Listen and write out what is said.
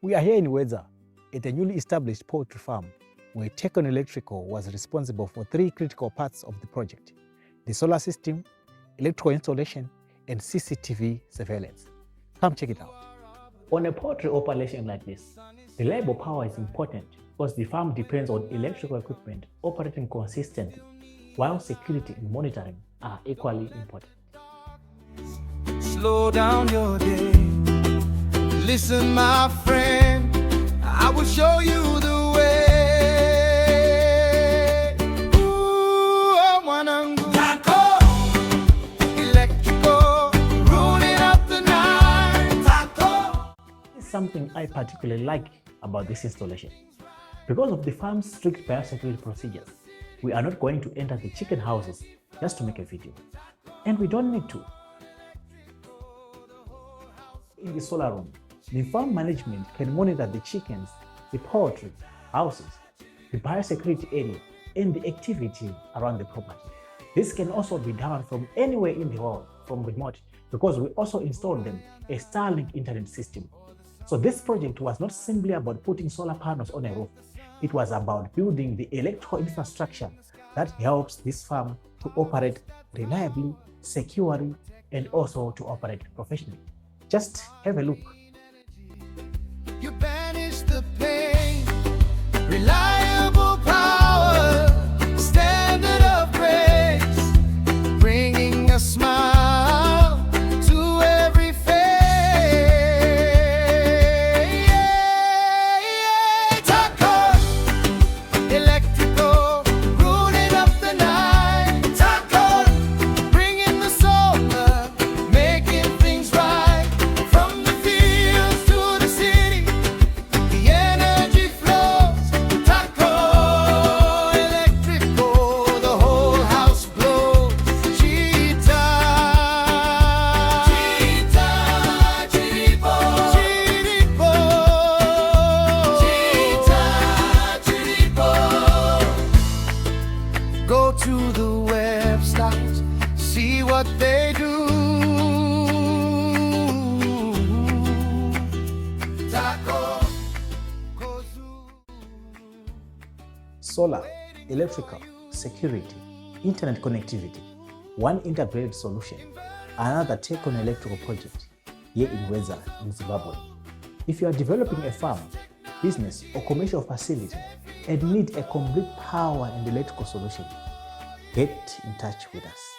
We are here in Wedza at a newly established poultry farm where Taqon Electrico was responsible for 3 critical parts of the project: the solar system, electrical installation, and CCTV surveillance. Come check it out. On a poultry operation like this, reliable power is important because the farm depends on electrical equipment operating consistently, while security and monitoring are equally important. Slow down your day. Listen, my friend, I will show you the way. Ooh, I wanna go. Taqon Electrico, ruling up the night. Taqon. This is something I particularly like about this installation. Because of the farm's strict biosecurity procedures, we are not going to enter the chicken houses just to make a video. And we don't need to. In the solar room, the farm management can monitor the chickens, the poultry, houses, the biosecurity area, and the activity around the property. This can also be done from anywhere in the world, from remote, because we also installed them a Starlink internet system. So this project was not simply about putting solar panels on a roof. It was about building the electrical infrastructure that helps this farm to operate reliably, securely, and also to operate professionally. Just have a look. You banish the pain, reliable power, standard of grace, bringing a smile to every face. Taqon Electrico, ruling up the night. Taqon, bringing the solar, making things right. From the fields to the city, the energy flows. Taqon Electrico, the whole house blows. Cheetah, cheetah, chiripo, chiripo, cheetah, chiripo. Go to the website, see what they do. Taqon goes through. Solar, electrical, security, internet connectivity, one integrated solution, another Taqon Electrical project here in Wedza in Zimbabwe. If you are developing a farm, business, or commercial facility and need a complete power and electrical solution, get in touch with us.